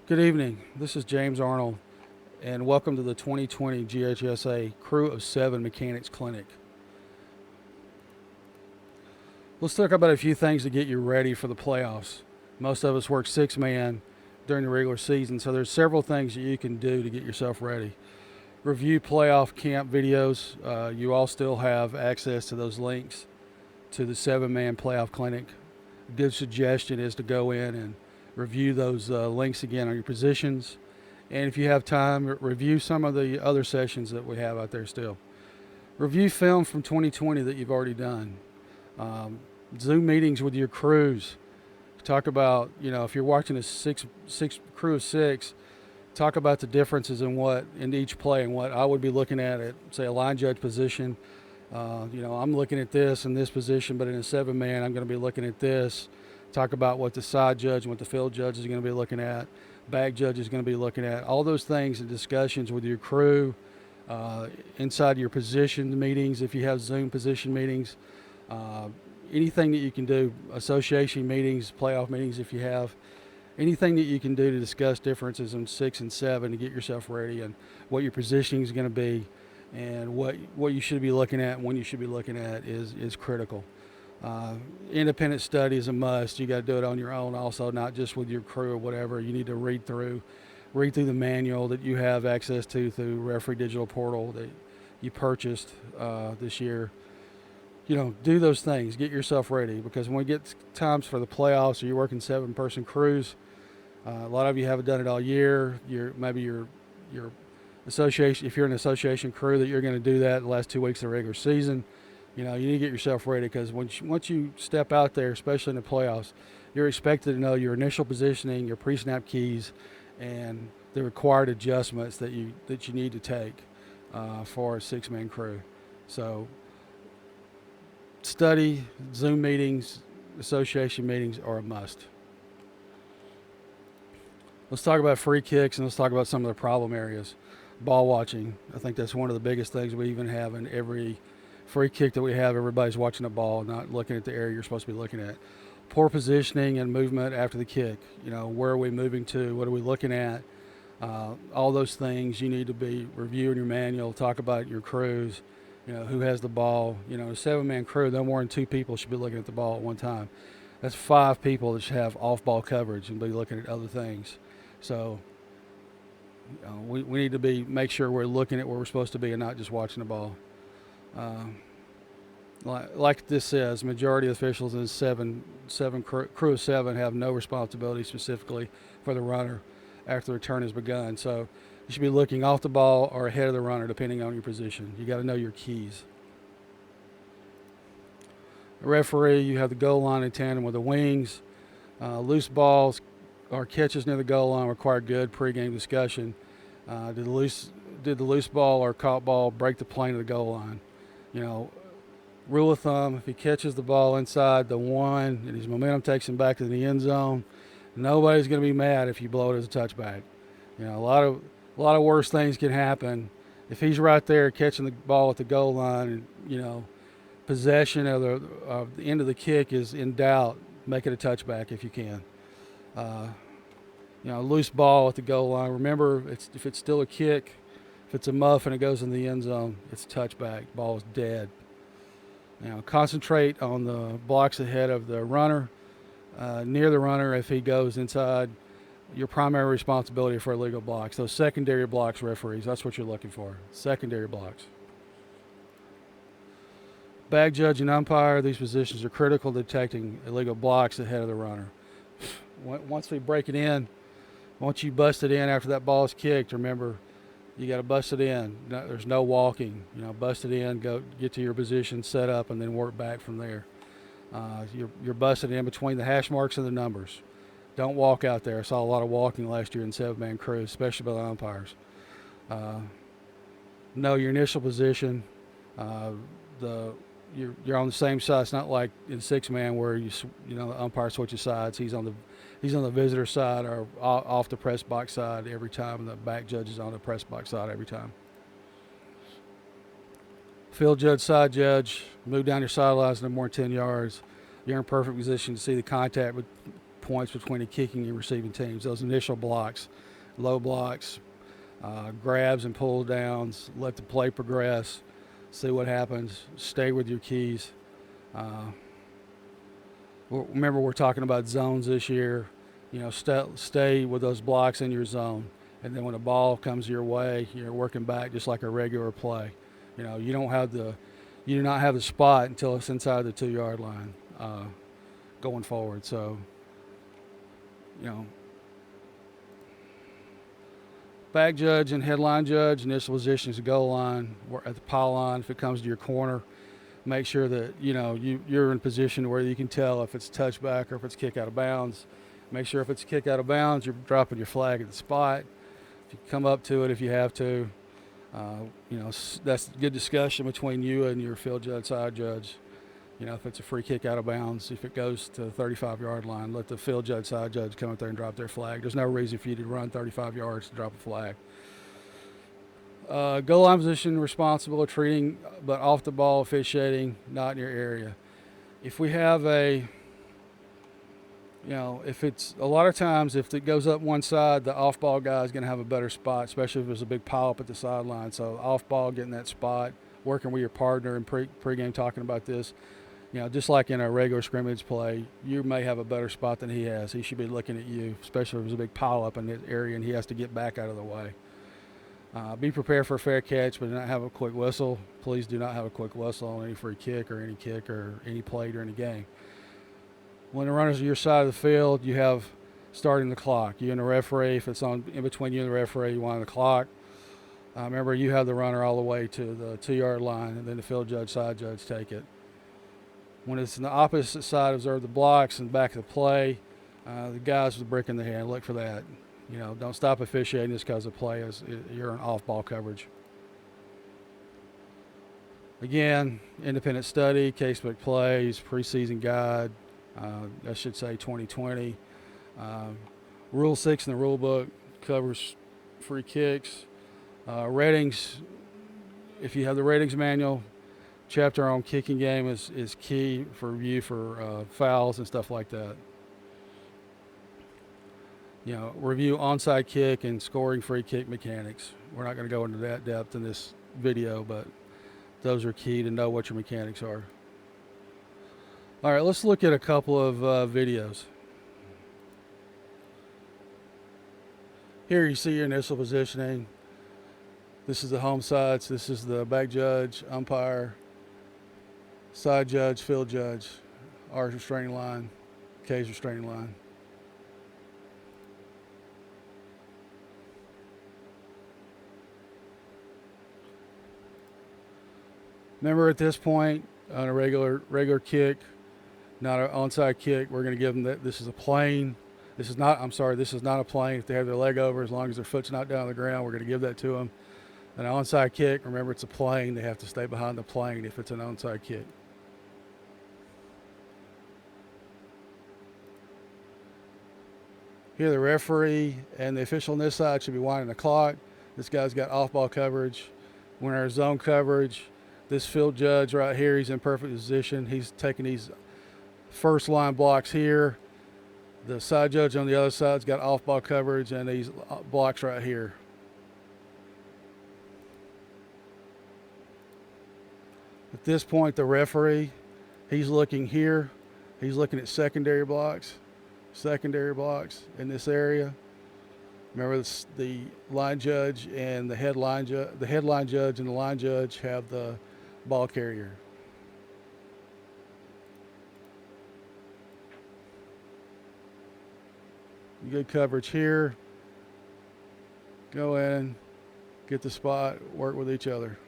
Good evening. This is James Arnold, and welcome to the 2020 GHSA Crew of 7 Mechanics Clinic. Let's talk about a few things to get you ready for the playoffs. Most of us work 6-man during the regular season, so there's several things that you can do to get yourself ready. Review playoff camp videos. You all still have access to those links to the 7-man playoff clinic. A good suggestion is to go in and review those links again on your positions. And if you have time, review some of the other sessions that we have out there still. Review film from 2020 that you've already done. Zoom meetings with your crews. Talk about, if you're watching a six crew of 6, talk about the differences in each play and what I would be looking at say, a line judge position. I'm looking at this in this position, but in a 7-man, I'm going to be looking at this. Talk about what the side judge and what the field judge is going to be looking at. Back judge is going to be looking at. All those things and discussions with your crew, inside your position meetings, if you have Zoom position meetings, anything that you can do, association meetings, playoff meetings if you have, anything that you can do to discuss differences in 6 and 7 to get yourself ready and what your positioning is going to be and what you should be looking at and when you should be looking at is critical. Independent study is a must. You got to do it on your own also, not just with your crew or whatever. You need to read through the manual that you have access to through Referee Digital Portal that you purchased this year. Do those things. Get yourself ready, because when we get times for the playoffs or you're working 7-person crews, a lot of you haven't done it all year. Maybe your association, if you're an association crew, that you're going to do that the last 2 weeks of the regular season. You need to get yourself ready, because once you step out there, especially in the playoffs, you're expected to know your initial positioning, your pre-snap keys, and the required adjustments that you need to take for a 6-man crew. So study, Zoom meetings, association meetings are a must. Let's talk about free kicks, and let's talk about some of the problem areas. Ball watching. I think that's one of the biggest things we even have in every free kick that we have. Everybody's watching the ball, not looking at the area you're supposed to be looking at. Poor positioning and movement after the kick. Where are we moving to? What are we looking at? All those things you need to be reviewing your manual. Talk about your crews. Who has the ball. A 7-man crew, no more than 2 people should be looking at the ball at one time. That's 5 people that should have off-ball coverage and be looking at other things. So we need to make sure we're looking at where we're supposed to be and not just watching the ball. Like this says, majority of officials in crew of 7 have no responsibility specifically for the runner after the return has begun. So you should be looking off the ball or ahead of the runner, depending on your position. You got to know your keys. The referee, you have the goal line in tandem with the wings. Loose balls or catches near the goal line require good pregame discussion. Did the loose ball or caught ball break the plane of the goal line? Rule of thumb, if he catches the ball inside the 1 and his momentum takes him back to the end zone, nobody's going to be mad if you blow it as a touchback. A lot of worse things can happen. If he's right there catching the ball at the goal line and, possession of the end of the kick is in doubt, make it a touchback if you can. A loose ball at the goal line. Remember, if it's still a kick, if it's a muff and it goes in the end zone, it's a touchback. Ball is dead. Concentrate on the blocks ahead of the runner, near the runner. If he goes inside, your primary responsibility for illegal blocks. Those secondary blocks, referees, that's what you're looking for. Secondary blocks. Bag judge and umpire, these positions are critical to detecting illegal blocks ahead of the runner. Once we break it in, once you bust it in after that ball is kicked, remember, you got to bust it in. There's no walking. Bust it in, go get to your position, set up, and then work back from there. You're busting in between the hash marks and the numbers. Don't walk out there. I saw a lot of walking last year in 7-man crews, especially by the umpires. Know your initial position. You're on the same side. It's not like in 6-man where the umpire switches sides. He's on the visitor side or off the press box side every time. The back judge is on the press box side every time. Field judge, side judge, move down your sidelines no more than 10 yards. You're in perfect position to see the contact points between the kicking and receiving teams. Those initial blocks, low blocks, grabs and pull downs, let the play progress, see what happens, stay with your keys. Remember, we're talking about zones this year. Stay with those blocks in your zone. And then when a ball comes your way, you're working back just like a regular play. You do not have the spot until it's inside the 2-yard line going forward. So, back judge and headline judge, initial position is the goal line, or at the pylon. If it comes to your corner, make sure that you're in position where you can tell if it's touchback or if it's kick out of bounds. Make sure if it's kick out of bounds, you're dropping your flag at the spot. If you come up to it, if you have to, that's a good discussion between you and your field judge, side judge. If it's a free kick out of bounds, if it goes to the 35-yard line, let the field judge, side judge come up there and drop their flag. There's no reason for you to run 35 yards to drop a flag. Goal line position, responsible of treating, but off the ball officiating, not in your area. If we have if it's a lot of times, if it goes up one side, the off ball guy is going to have a better spot, especially if there's a big pile up at the sideline. So off ball, getting that spot, working with your partner and pregame talking about this. Just like in a regular scrimmage play, you may have a better spot than he has. He should be looking at you, especially if there's a big pile up in that area and he has to get back out of the way. Be prepared for a fair catch, but do not have a quick whistle. Please do not have a quick whistle on any free kick or any play during the game. When the runners are your side of the field, you have starting the clock. You and the referee, if it's on in between you and the referee, you wind the clock. Remember, you have the runner all the way to the 2-yard line, and then the field judge, side judge take it. When it's on the opposite side, observe the blocks and back of the play. The guys with the brick in the hand, look for that. Don't stop officiating just because the play you're in off-ball coverage. Again, independent study, casebook plays, preseason guide. I should say 2020. Rule 6 in the rule book covers free kicks. Ratings, if you have the ratings manual, chapter on kicking game is key for review for fouls and stuff like that. Review onside kick and scoring free kick mechanics. We're not going to go into that depth in this video, but those are key to know what your mechanics are. All right, let's look at a couple of videos. Here you see your initial positioning. This is the home sides. This is the back judge, umpire, side judge, field judge, R's restraining line, K's restraining line. Remember, at this point, on a regular kick, not an onside kick, we're going to give them that. This is a plane. This is not a plane. If they have their leg over, as long as their foot's not down on the ground, we're going to give that to them. An onside kick, remember, it's a plane. They have to stay behind the plane if it's an onside kick. Here, the referee and the official on this side should be winding the clock. This guy's got off-ball coverage. When our zone coverage, this field judge right here, he's in perfect position. He's taking these first line blocks here. The side judge on the other side's got off-ball coverage and these blocks right here. At this point, the referee, he's looking here. He's looking at secondary blocks in this area. Remember, the line judge and the headline judge and the line judge have the ball carrier. Good coverage here. Go in, get the spot, work with each other.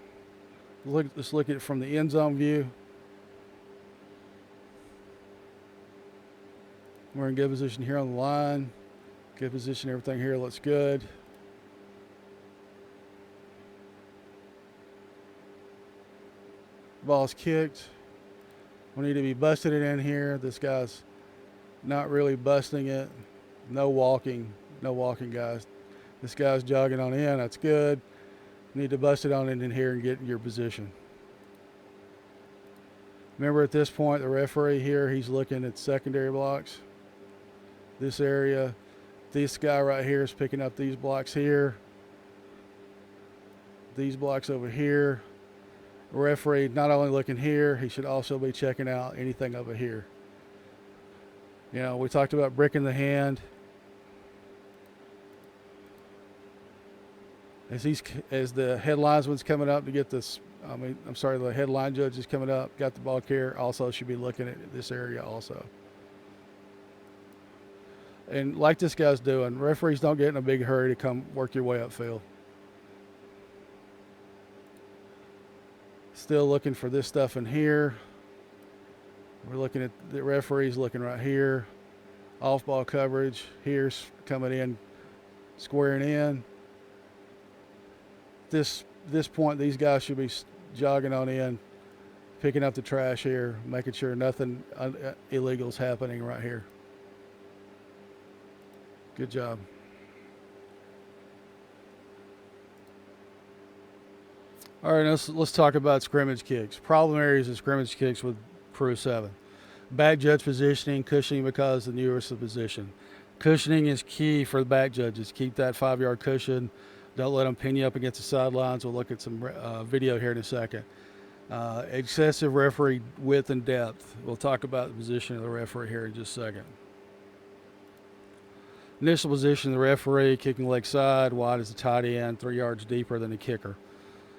Let's look at it from the end zone view. We're in good position here on the line. Good position, everything here looks good. Ball's kicked. We need to be busting it in here. This guy's not really busting it. No walking, guys. This guy's jogging on in. That's good. Need to bust it on in here and get in your position. Remember, at this point, the referee here, he's looking at secondary blocks. this area. This guy right here is picking up these blocks here. These blocks over here. The referee not only looking here, he should also be checking out anything over here. You know, we talked about bricking the hand. As the head linesman's coming up to get this, the head line judge is coming up, got the ball carrier, also should be looking at this area also. And like this guy's doing, referees don't get in a big hurry to come work your way upfield. Still looking for this stuff in here. We're looking at the referees looking right here. Off ball coverage. Here's coming in, squaring in. This point, these guys should be jogging on in, picking up the trash here, making sure nothing illegal is happening right here. Good job. All right, let's talk about scrimmage kicks. Problem areas of scrimmage kicks with Pro 7. Back judge positioning, cushioning because the newest position. Cushioning is key for the back judges. Keep that 5-yard cushion. Don't let them pin you up against the sidelines. We'll look at some video here in a second. Excessive referee width and depth. We'll talk about the position of the referee here in just a second. Initial position of the referee, kicking leg side, wide as the tight end, 3 yards deeper than the kicker.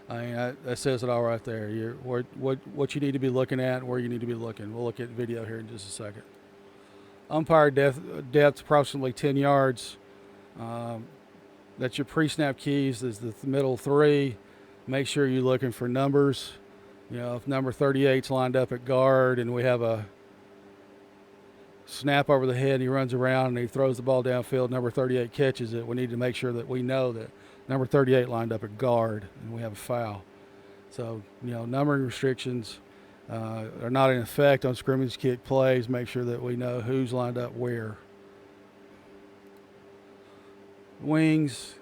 I mean, that says it all right there. What you need to be looking at and where you need to be looking. We'll look at video here in just a second. Umpire depth approximately 10 yards. That's your pre-snap keys. Is the middle 3. Make sure you're looking for numbers. You know, if number 38's lined up at guard and we have a snap over the head and he runs around and he throws the ball downfield, number 38 catches it, we need to make sure that we know that number 38 lined up at guard and we have a foul. So, you know, numbering restrictions are not in effect on scrimmage kick plays. Make sure that we know who's lined up where. Wings,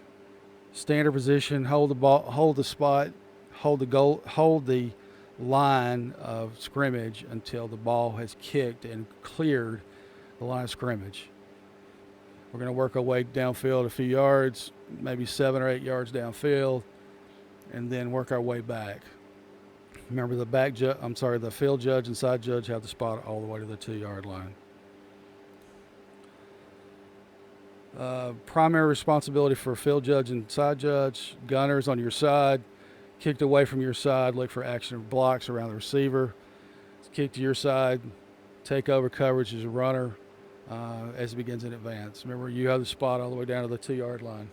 standard position, hold the ball, hold the spot, hold the goal, hold the line of scrimmage until the ball has kicked and cleared the line of scrimmage. We're going to work our way downfield a few yards, maybe 7 or 8 yards downfield, and then work our way back. Remember, the field judge and side judge have the spot all the way to the 2-yard line. Primary responsibility for field judge and side judge. Gunners on your side, kicked away from your side, look for action of blocks around the receiver. Kick to your side, take over coverage as a runner as it begins in advance. Remember, you have the spot all the way down to the 2-yard line.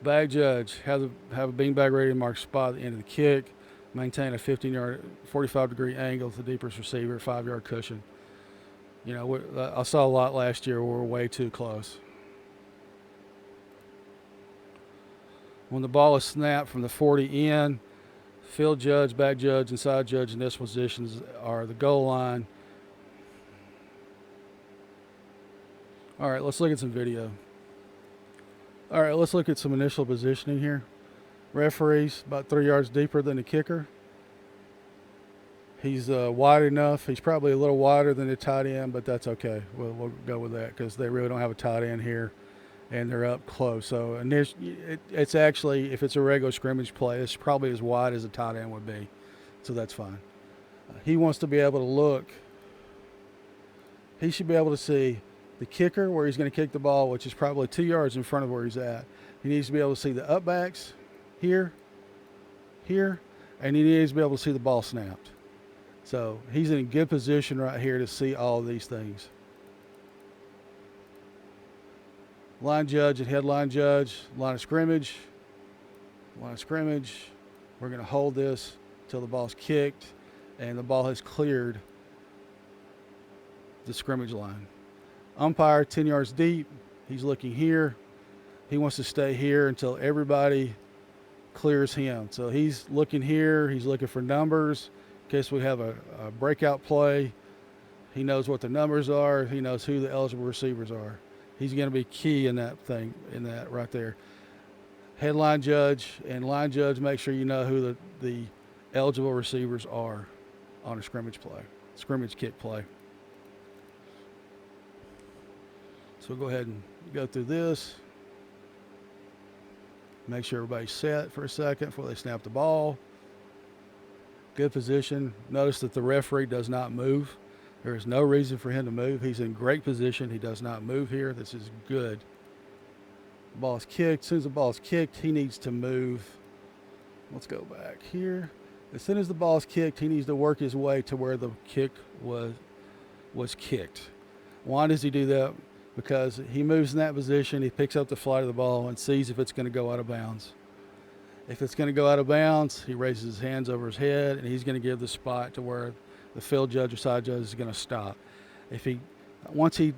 Bag judge, have a beanbag ready to mark spot at the end of the kick. Maintain a 45-degree angle to the deepest receiver, 5-yard cushion. You know, I saw a lot last year where we're way too close. When the ball is snapped from the 40 in, field judge, back judge, and side judge in this positions are the goal line. All right, let's look at some video. All right, let's look at some initial positioning here. Referee's about 3 yards deeper than the kicker. He's wide enough. He's probably a little wider than the tight end, but that's okay. We'll go with that because they really don't have a tight end here, and they're up close. So it's actually, if it's a regular scrimmage play, it's probably as wide as a tight end would be. So that's fine. He wants to be able to look. He should be able to see the kicker where he's going to kick the ball, which is probably 2 yards in front of where he's at. He needs to be able to see the upbacks here, and he needs to be able to see the ball snapped. So he's in a good position right here to see all of these things. Line judge and headline judge, line of scrimmage. We're going to hold this until the ball's kicked and the ball has cleared the scrimmage line. Umpire 10 yards deep. He's looking here. He wants to stay here until everybody clears him. So he's looking here. He's looking for numbers. In case we have a breakout play, he knows what the numbers are. He knows who the eligible receivers are. He's going to be key in that right there. Headline judge and line judge, make sure you know who the eligible receivers are on a scrimmage kick play. So we'll go ahead and go through this. Make sure everybody's set for a second before they snap the ball. Good position. Notice that the referee does not move. There is no reason for him to move. He's in great position. He does not move here. This is good. The ball is kicked. As soon as the ball is kicked, he needs to move. Let's go back here. As soon as the ball is kicked, he needs to work his way to where the kick was kicked. Why does he do that? Because he moves in that position, he picks up the flight of the ball and sees if it's going to go out of bounds. If it's going to go out of bounds, he raises his hands over his head, and he's going to give the spot to where the field judge or side judge is going to stop. Once he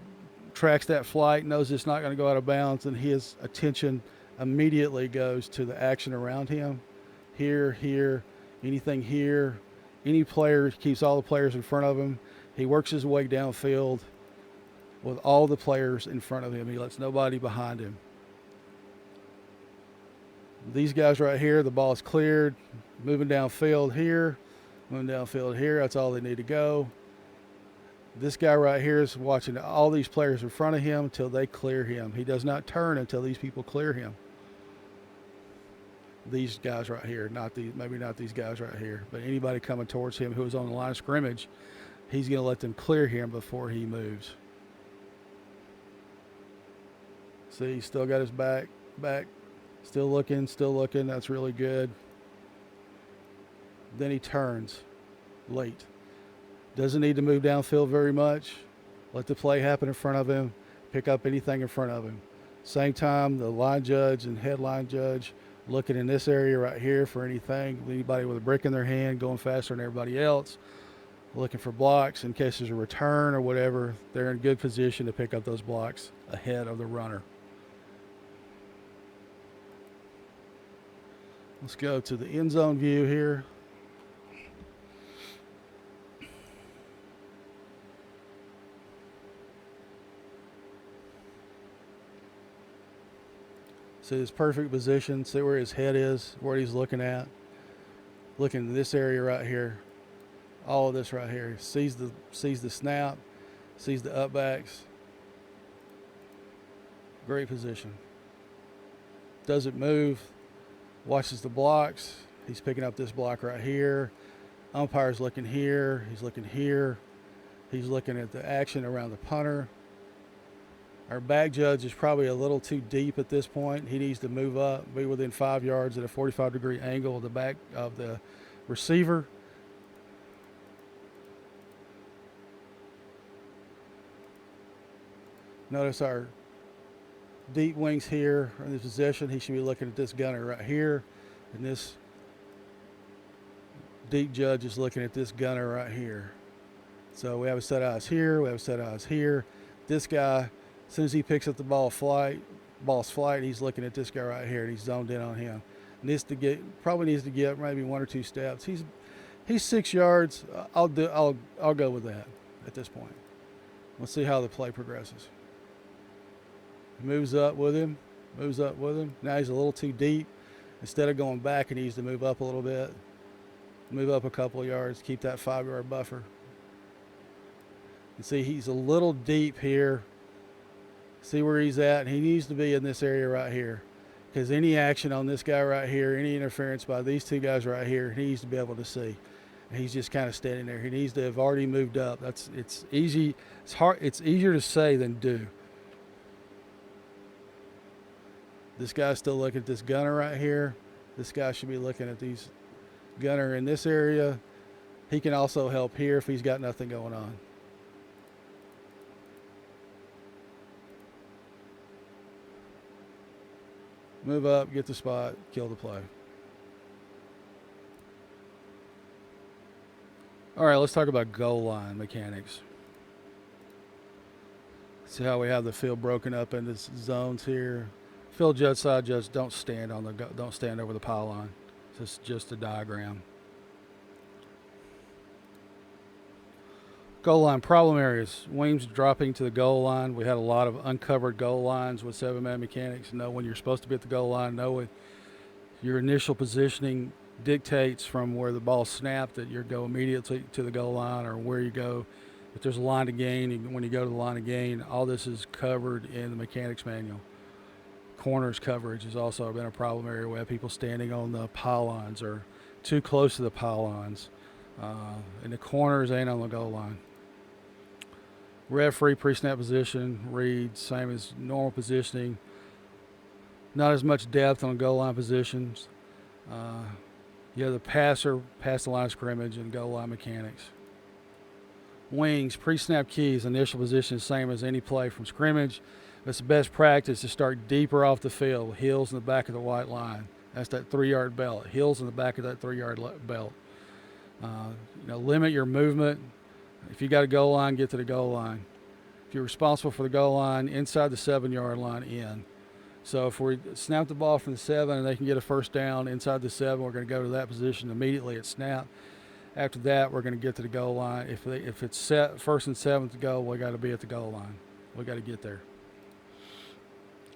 tracks that flight, knows it's not going to go out of bounds, then his attention immediately goes to the action around him. Here, anything here. Any player, keeps all the players in front of him. He works his way downfield with all the players in front of him. He lets nobody behind him. These guys right here, the ball is cleared. Moving downfield here. That's all they need to go. This guy right here is watching all these players in front of him until they clear him. He does not turn until these people clear him. These guys right here, maybe not these guys right here, but anybody coming towards him who is on the line of scrimmage, he's going to let them clear him before he moves. See, he's still got his back, still looking. That's really good. Then he turns late. Doesn't need to move downfield very much. Let the play happen in front of him. Pick up anything in front of him. Same time, the line judge and headline judge looking in this area right here for anybody with a brick in their hand going faster than everybody else, looking for blocks in case there's a return or whatever. They're in good position to pick up those blocks ahead of the runner. Let's go to the end zone view here. See his perfect position. See where his head is, what he's looking at. Looking in this area right here. All of this right here. Sees the snap. Sees the upbacks. Great position. Doesn't move. Watches the blocks. He's picking up this block right here. Umpire's looking here. He's looking here. He's looking at the action around the punter. Our back judge is probably a little too deep at this point. He needs to move up, be within 5 yards at a 45-degree angle of the back of the receiver. Notice our deep wings here in this position. He should be looking at this gunner right here. And this deep judge is looking at this gunner right here. So we have a set of eyes here. We have a set of eyes here. This guy, as soon as he picks up the ball's flight, he's looking at this guy right here, and he's zoned in on him. Probably needs to get maybe 1 or 2 steps. He's 6 yards. I'll go with that at this point. Let's see how the play progresses. He moves up with him. Now he's a little too deep. Instead of going back, he needs to move up a little bit. Move up a couple of yards. Keep that 5-yard buffer. You see, he's a little deep here. See where he's at. He needs to be in this area right here. Because any action on this guy right here, any interference by these 2 guys right here, he needs to be able to see. And he's just kind of standing there. He needs to have already moved up. It's easy. It's easier to say than do. This guy's still looking at this gunner right here. This guy should be looking at these gunner in this area. He can also help here if he's got nothing going on. Move up, get the spot, kill the play. All right, let's talk about goal line mechanics. See how we have the field broken up into zones here. Field judge, side judge, don't stand over the pylon. This is just a diagram. Goal line problem areas. Wings dropping to the goal line. We had a lot of uncovered goal lines with 7-man mechanics. Know when you're supposed to be at the goal line. Know what your initial positioning dictates from where the ball snapped that you go immediately to the goal line, or where you go If there's a line of gain, when you go to the line of gain, all this is covered in the mechanics manual. Corners coverage has also been a problem area. We have people standing on the pylons or too close to the pylons. And the corners ain't on the goal line. Rev-free pre-snap position reads same as normal positioning. Not as much depth on goal line positions. You have the passer past the line of scrimmage and goal line mechanics. Wings, pre-snap keys, initial position is same as any play from scrimmage. It's the best practice to start deeper off the field, heels in the back of the white line. That's that 3-yard belt. Heels in the back of that 3-yard belt. Limit your movement. If you got a goal line, get to the goal line. If you're responsible for the goal line, inside the 7-yard line, in. So if we snap the ball from the 7 and they can get a first down inside the 7, we're going to go to that position immediately at snap. After that, we're going to get to the goal line. If it's set 1st and 7 to go, we got to be at the goal line. We got to get there.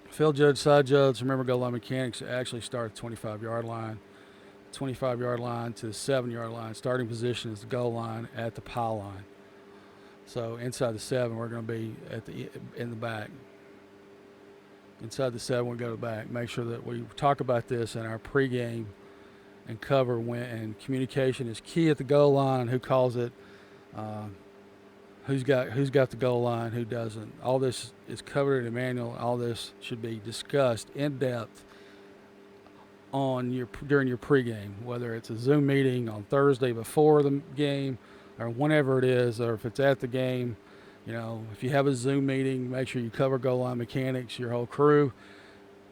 Field judge, side judge. Remember, goal line mechanics actually start at the 25-yard line. 25-yard line to the 7-yard line. Starting position is the goal line at the pylon. So inside the 7, we're going to be in the back. Inside the 7, we go to the back. Make sure that we talk about this in our pregame and cover and communication is key at the goal line. Who calls it? Who's got the goal line? Who doesn't? All this is covered in the manual. All this should be discussed in depth during your pregame, whether it's a Zoom meeting on Thursday before the game or whenever it is, or if it's at the game. If you have a Zoom meeting, make sure you cover goal line mechanics, your whole crew.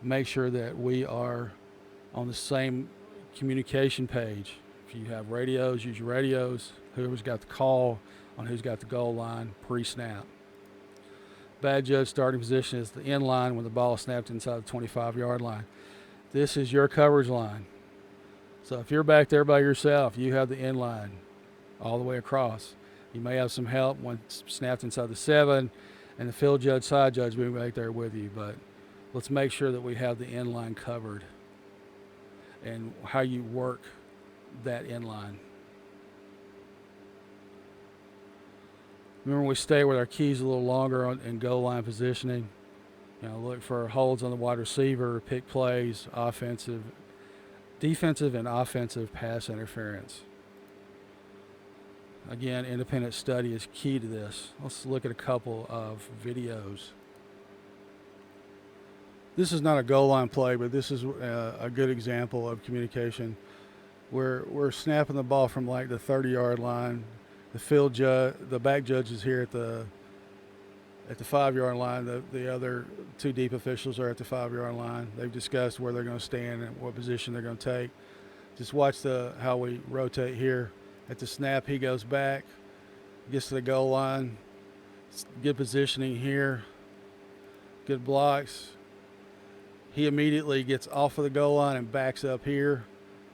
Make sure that we are on the same communication page. If you have radios, use your radios. Whoever's got the call on who's got the goal line pre-snap. Bad judge starting position is the end line when the ball is snapped inside the 25-yard line. This is your coverage line. So if you're back there by yourself, you have the end line all the way across. You may have some help when it's snapped inside the 7, and the field judge, side judge will be back there with you. But let's make sure that we have the end line covered and how you work that end line. Remember, we stay with our keys a little longer in goal line positioning. Look for holds on the wide receiver, pick plays, defensive and offensive pass interference. Again, independent study is key to this. Let's look at a couple of videos. This is not a goal line play, but this is a good example of communication. We're snapping the ball from like the 30-yard line. The back judge is here at the 5-yard line. The other two deep officials are at the 5-yard line. They've discussed where they're going to stand and what position they're going to take. Just watch how we rotate here. At the snap, he goes back, gets to the goal line. Good positioning here. Good blocks. He immediately gets off of the goal line and backs up here.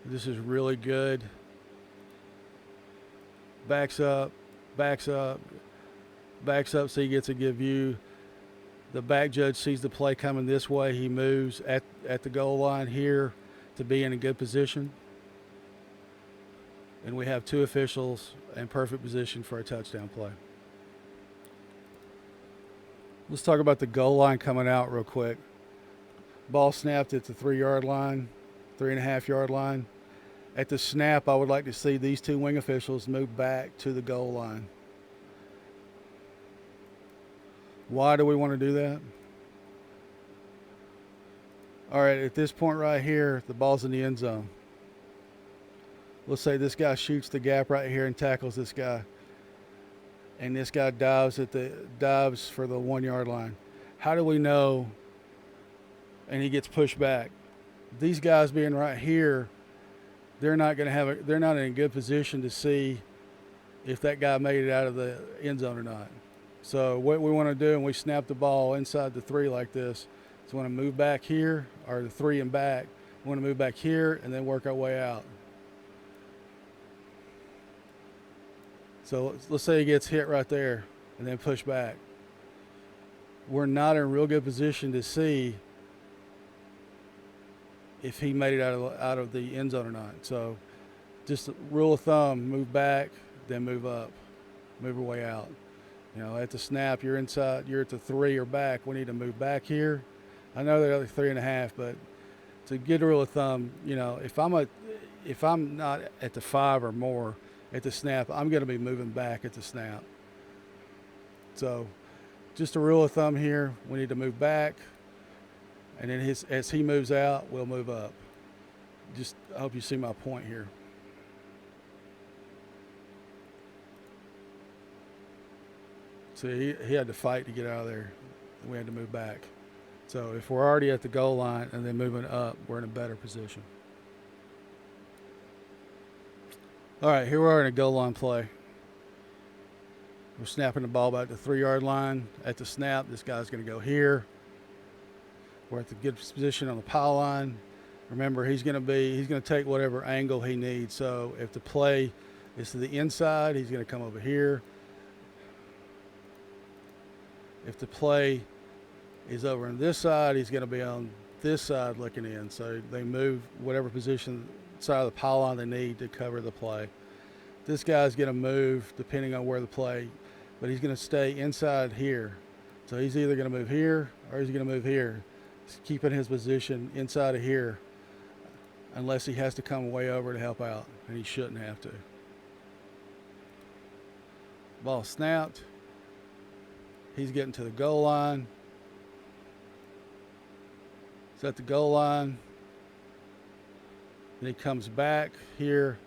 This is really good. Backs up so he gets a good view. The back judge sees the play coming this way. He moves at the goal line here to be in a good position. And we have two officials in perfect position for a touchdown play. Let's talk about the goal line coming out real quick. Ball snapped at the 3-yard line, 3.5-yard line. At the snap, I would like to see these two wing officials move back to the goal line. Why do we want to do that? All right, at this point right here, the ball's in the end zone. Let's say this guy shoots the gap right here and tackles this guy. And this guy dives for the 1-yard line. How do we know? And he gets pushed back. These guys being right here, they're not in a good position to see if that guy made it out of the end zone or not. So what we want to do, and we snap the ball inside the 3 like this, is we want to move back here, or the 3 and back. We want to move back here and then work our way out. So let's say he gets hit right there and then push back. We're not in a real good position to see if he made it out of the end zone or not. So just a rule of thumb, move back, then move up, move your way out. At the snap, you're inside, you're at the 3 or back. We need to move back here. I know they're like 3.5, but to get a rule of thumb, if I'm not at the 5 or more at the snap, I'm going to be moving back at the snap. So, just a rule of thumb here, we need to move back, and then as he moves out, we'll move up. I hope you see my point here. So he had to fight to get out of there. We had to move back. So if we're already at the goal line and then moving up, we're in a better position. All right, here we are in a goal line play. We're snapping the ball back to the 3-yard line. At the snap, this guy's going to go here. We're at the good position on the pile line. Remember, he's going to take whatever angle he needs. So if the play is to the inside, he's going to come over here. If the play is over on this side, he's going to be on this side looking in. So they move whatever position side of the pile line they need to cover the play. This guy's going to move depending on where the play, but he's going to stay inside here. So he's either going to move here or he's going to move here. He's keeping his position inside of here unless he has to come way over to help out, and he shouldn't have to. Ball snapped. He's getting to the goal line. He's at the goal line. Then he comes back here,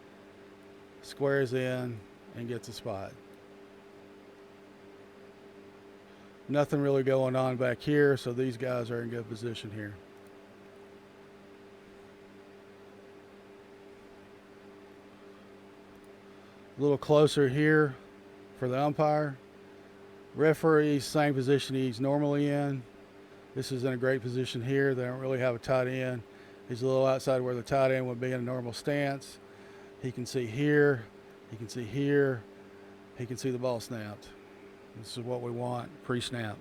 squares in, and gets a spot. Nothing really going on back here, so these guys are in good position here. A little closer here for the umpire. Referee, same position he's normally in. This is in a great position here. They don't really have a tight end. He's a little outside where the tight end would be in a normal stance. He can see here. He can see here. He can see the ball snapped. This is what we want pre-snap.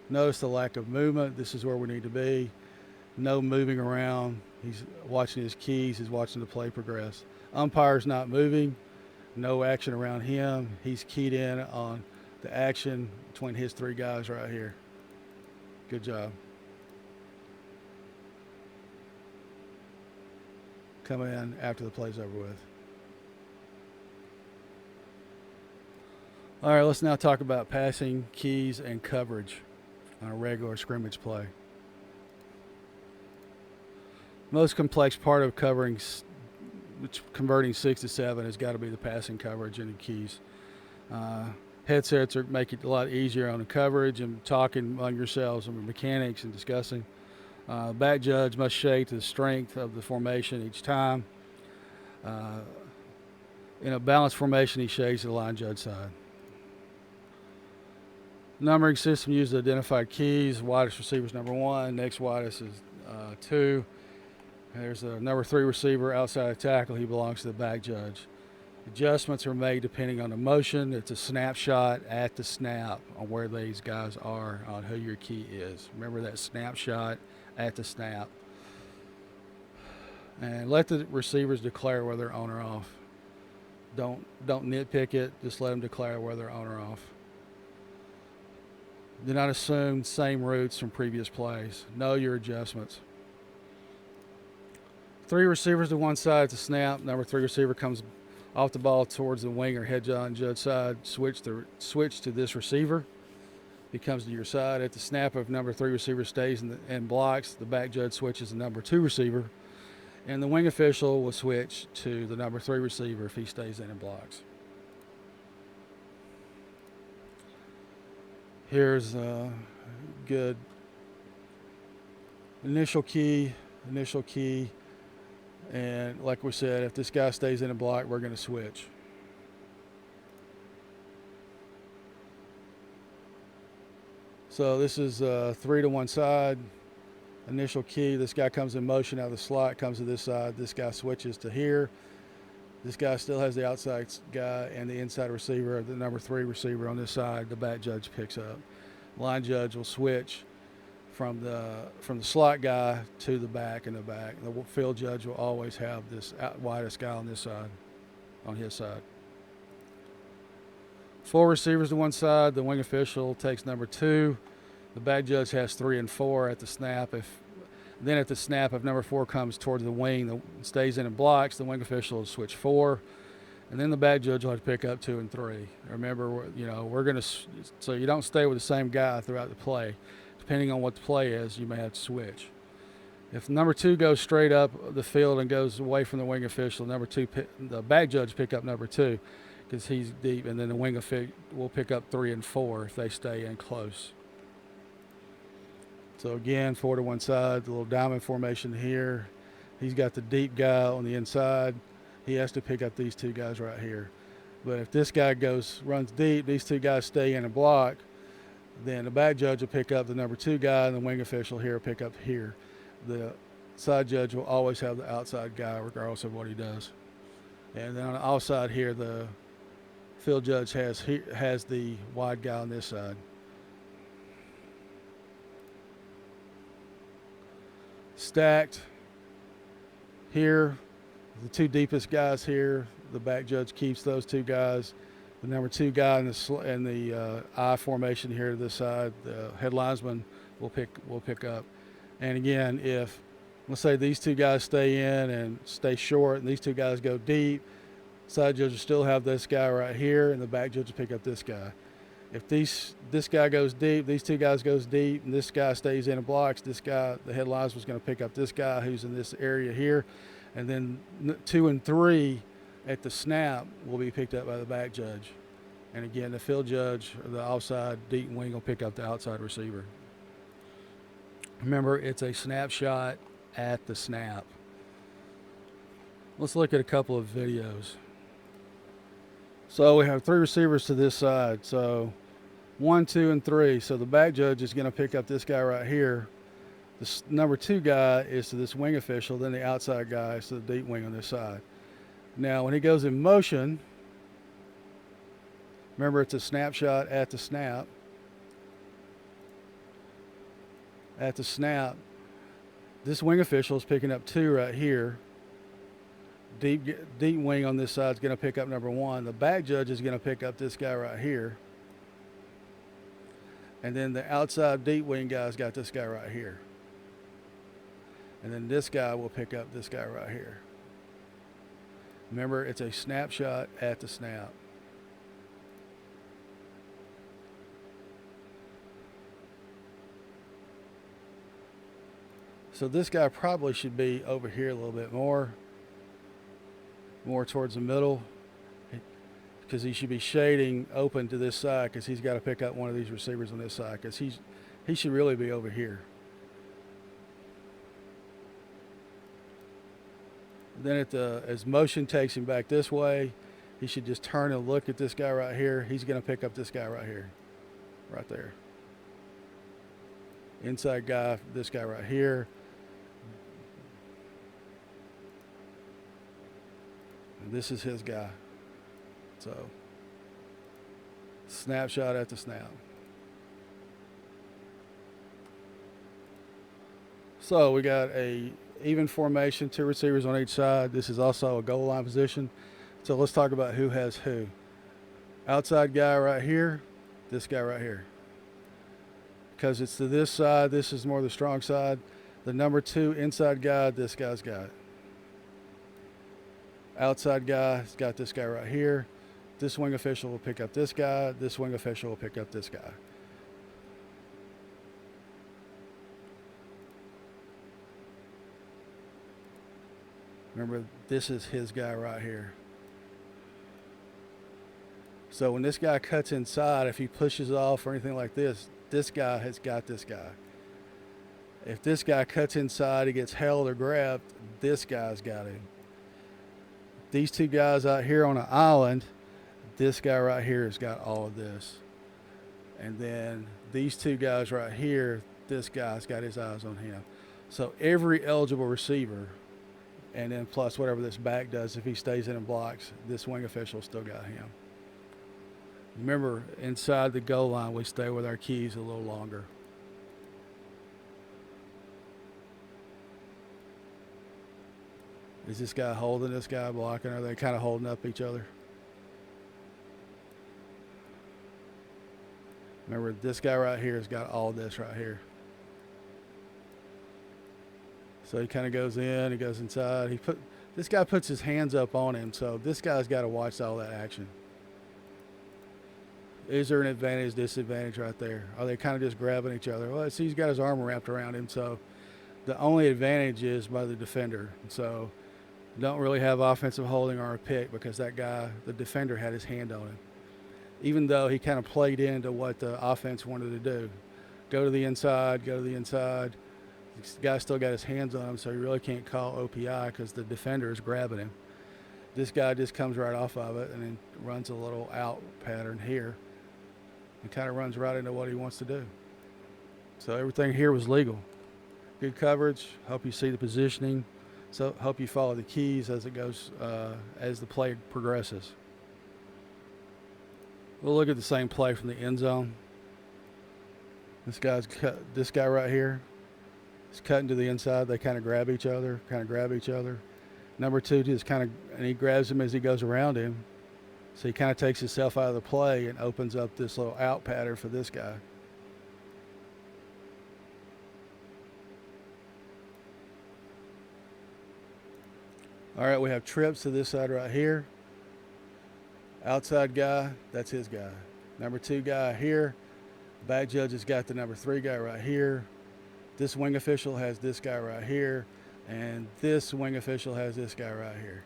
Notice the lack of movement. This is where we need to be. No moving around. He's watching his keys. He's watching the play progress. Umpire's not moving. No action around him. He's keyed in on the action between his 3 guys right here. Good job. Come in after the play's over with. All right, let's now talk about passing, keys, and coverage on a regular scrimmage play. Most complex part of converting 6 to 7 has got to be the passing coverage and the keys. Headsets make it a lot easier on the coverage and talking among yourselves and mechanics and discussing. Back judge must shade to the strength of the formation each time. In a balanced formation, he shades to the line judge side. Numbering system uses identified keys. Widest receiver is number 1. Next widest is 2. There's a number 3 receiver outside of tackle. He belongs to the back judge. Adjustments are made depending on the motion. It's a snapshot at the snap on where these guys are on who your key is. Remember that snapshot at the snap. And let the receivers declare whether they're on or off. Don't nitpick it. Just let them declare whether they're on or off. Do not assume same routes from previous plays. Know your adjustments. 3 receivers to one side at the snap. Number 3 receiver comes off the ball towards the wing or head on judge side. Switch to this receiver. He comes to your side. At the snap, if number 3 receiver stays and blocks, the back judge switches to number 2 receiver. And the wing official will switch to the number 3 receiver if he stays in and blocks. Here's a good initial key. And like we said, if this guy stays in a block, we're going to switch. So this is 3 to one side. Initial key. This guy comes in motion out of the slot, comes to this side. This guy switches to here. This guy still has the outside guy and the inside receiver, the number 3 receiver on this side. The back judge picks up. Line judge will switch from the slot guy to the back and the back. The field judge will always have this widest guy on this side, on his side. 4 receivers to one side. The wing official takes number 2. The back judge has 3 and 4 at the snap. Then at the snap, if number 4 comes towards the wing, stays in and blocks, the wing official will switch 4. And then the back judge will have to pick up 2 and 3. Remember, we're going to, so you don't stay with the same guy throughout the play. Depending on what the play is, you may have to switch. If number 2 goes straight up the field and goes away from the wing official, the back judge pick up number 2 because he's deep, and then the wing official will pick up 3 and 4 if they stay in close. So again, 4 to one side, the little diamond formation here. He's got the deep guy on the inside. He has to pick up these 2 guys right here. But if this guy runs deep, these 2 guys stay in and block, then the back judge will pick up the number 2 guy, and the wing official here will pick up here. The side judge will always have the outside guy regardless of what he does. And then on the outside here, the field judge has the wide guy on this side. Stacked here, the 2 deepest guys here, the back judge keeps those 2 guys. The number 2 guy in the I formation here to this side, the head linesman will pick up. And again, if let's say these 2 guys stay in and stay short, and these 2 guys go deep, side judge will still have this guy right here, and the back judge will pick up this guy. If this guy goes deep, these 2 guys goes deep, and this guy stays in and blocks, this guy, the head linesman, is going to pick up this guy who's in this area here, and then 2 and 3 at the snap will be picked up by the back judge. And again, the field judge or the offside deep wing will pick up the outside receiver. Remember, it's a snapshot at the snap. Let's look at a couple of videos. So we have 3 receivers to this side. So 1, 2, and 3. So the back judge is going to pick up this guy right here. The number 2 guy is to this wing official. Then the outside guy is to the deep wing on this side. Now, when he goes in motion, remember it's a snapshot at the snap. At the snap, this wing official is picking up 2 right here. Deep wing on this side is going to pick up number 1. The back judge is going to pick up this guy right here. And then the outside deep wing guy's got this guy right here. And then this guy will pick up this guy right here. Remember, it's a snapshot at the snap. So this guy probably should be over here a little bit more towards the middle, because he should be shading open to this side, because he's got to pick up one of these receivers on this side, because he should really be over here. Then as motion takes him back this way, he should just turn and look at this guy right here. He's going to pick up this guy right here, right there. Inside guy, this guy right here. And this is his guy. So, snapshot at the snap. So we got a even formation, 2 receivers on each side. This is also a goal line position. So let's talk about who has who. Outside guy right here, this guy right here. Because it's to this side, this is more the strong side. The number 2 inside guy, this guy's got it. Outside guy's got this guy right here. This wing official will pick up this guy. This wing official will pick up this guy. Remember, this is his guy right here. So when this guy cuts inside, if he pushes off or anything like this, this guy has got this guy. If this guy cuts inside, he gets held or grabbed, this guy's got him. These 2 guys out here on an island, this guy right here has got all of this. And then these 2 guys right here, this guy's got his eyes on him. So every eligible receiver, and then plus whatever this back does, if he stays in and blocks, this wing official still got him. Remember, inside the goal line, we stay with our keys a little longer. Is this guy holding this guy, blocking? Are they kind of holding up each other? Remember, this guy right here has got all this right here. So he kind of goes in, he goes inside. This guy puts his hands up on him, so this guy's got to watch all that action. Is there an advantage, disadvantage right there? Are they kind of just grabbing each other? Well, see, he's got his arm wrapped around him, so the only advantage is by the defender. So don't really have offensive holding or a pick because that guy, the defender, had his hand on him. Even though he kind of played into what the offense wanted to do. Go to the inside, go to the inside. This guy still got his hands on him, so he really can't call OPI because the defender is grabbing him. This guy just comes right off of it and then runs a little out pattern here and kind of runs right into what he wants to do. So everything here was legal. Good coverage. Hope you see the positioning. So hope you follow the keys as it goes, as the play progresses. We'll look at the same play from the end zone. This guy right here is cutting to the inside. They kind of grab each other, Number two just and he grabs him as he goes around him. So he kind of takes himself out of the play and opens up this little out pattern for this guy. All right, we have trips to this side right here. Outside guy, that's his guy. Number two guy here. Back judge has got the number three guy right here. This wing official has this guy right here. And this wing official has this guy right here.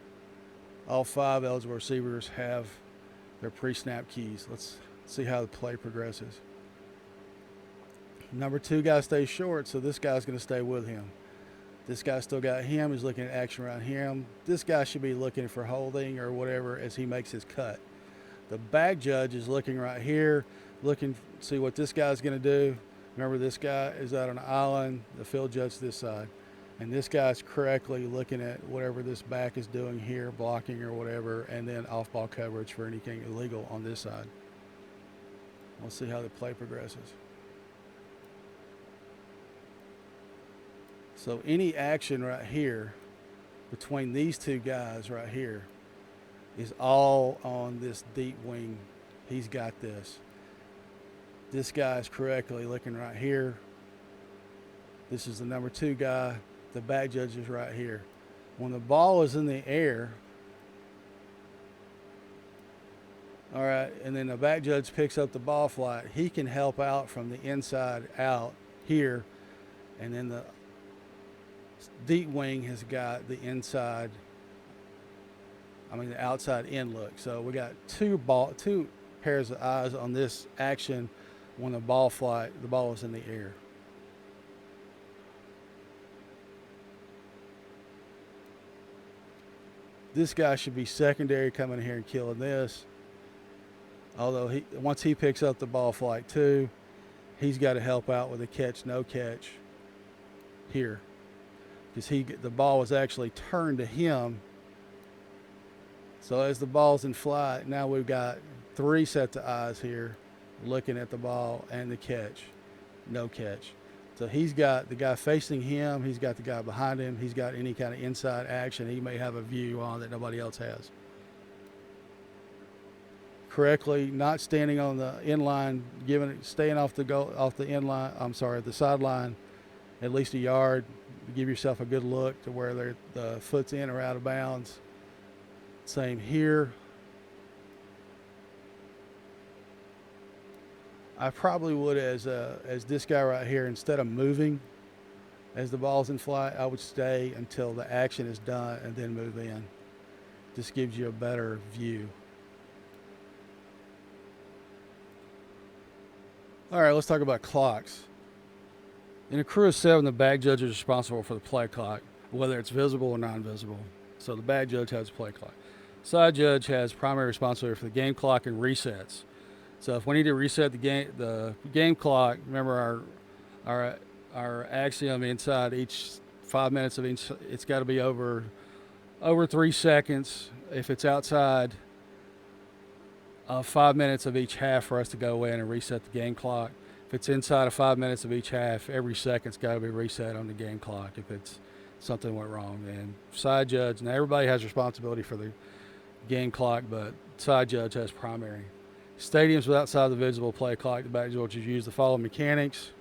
All five eligible receivers have their pre-snap keys. Let's see how the play progresses. Number two guy stays short, so this guy's going to stay with him. This guy still got him. He's looking at action around him. This guy should be looking for holding or whatever as he makes his cut. The back judge is looking right here, looking to see what this guy's going to do. Remember, this guy is out on an island. The field judge this side. And this guy's correctly looking at whatever this back is doing here, blocking or whatever, and then off-ball coverage for anything illegal on this side. We'll see how the play progresses. So any action right here between these two guys right here is all on this deep wing. He's got this. This guy is correctly looking right here. This is the number two guy. The back judge is right here. When the ball is in the air, all right, and then the back judge picks up the ball flight, he can help out from the inside out here, and then the deep wing has got the outside in look. So we got two pairs of eyes on this action when the ball is in the air. This guy should be secondary coming here and killing this. Although once he picks up the ball flight too, he's got to help out with a catch, no catch here. Because the ball was actually turned to him. So as the ball's in flight, now we've got three sets of eyes here looking at the ball and the catch, no catch. So he's got the guy facing him, he's got the guy behind him, he's got any kind of inside action he may have a view on that nobody else has. Correctly, not standing on the end line, staying off the sideline at least a yard. Give yourself a good look to where the foot's in or out of bounds. Same here. I probably would, as this guy right here, instead of moving as the ball's in flight, I would stay until the action is done and then move in. This gives you a better view. All right, let's talk about clocks. In a crew of 7, the back judge is responsible for the play clock, whether it's visible or non-visible. So the back judge has a play clock. Side judge has primary responsibility for the game clock and resets. So if we need to reset the game clock, remember our axiom inside each 5 minutes of each, it's got to be over 3 seconds. If it's outside of 5 minutes of each half for us to go in and reset the game clock. If it's inside of 5 minutes of each half, every second's got to be reset on the game clock if it's something went wrong. And side judge, now everybody has responsibility for the game clock, but side judge has primary. Stadiums with outside the visible play clock, the back judges use the following mechanics.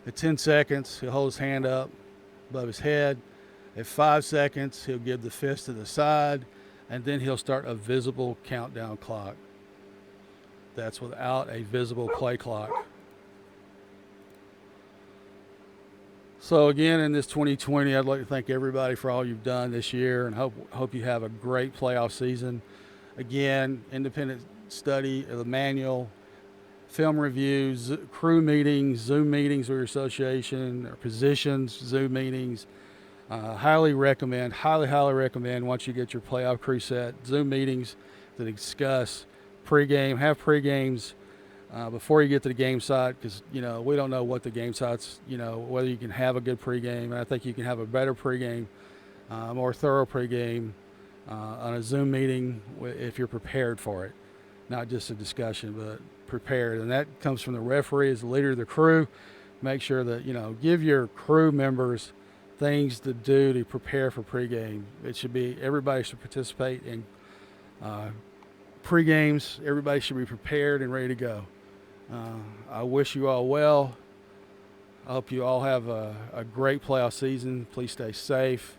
At 10 seconds, he'll hold his hand up above his head. At 5 seconds, he'll give the fist to the side, and then he'll start a visible countdown clock. That's without a visible play clock. So again, in this 2020, I'd like to thank everybody for all you've done this year, and hope you have a great playoff season. Again, independent study of the manual, film reviews, crew meetings, Zoom meetings with your association, or positions, Zoom meetings. Highly recommend, highly recommend once you get your playoff crew set, Zoom meetings to discuss pregame, have pregames before you get to the game site, because we don't know what the game site's, whether you can have a good pregame. And I think you can have a better pregame, more thorough pregame on a Zoom meeting if you're prepared for it, not just a discussion, but prepared. And that comes from the referee as the leader of the crew. Make sure that give your crew members things to do to prepare for pregame. It should be everybody should participate in pre-games. Everybody should be prepared and ready to go. I wish you all well. I hope you all have a great playoff season. Please stay safe.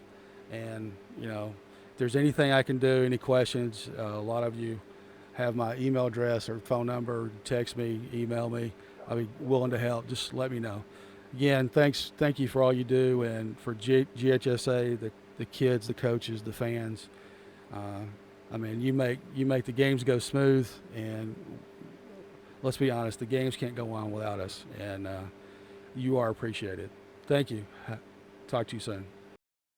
And, if there's anything I can do, any questions, a lot of you have my email address or phone number. Text me, email me. I'll be willing to help. Just let me know. Again, thank you for all you do, and for GHSA, the kids, the coaches, the fans. You make the games go smooth, and let's be honest, the games can't go on without us, and you are appreciated. Thank you. Talk to you soon.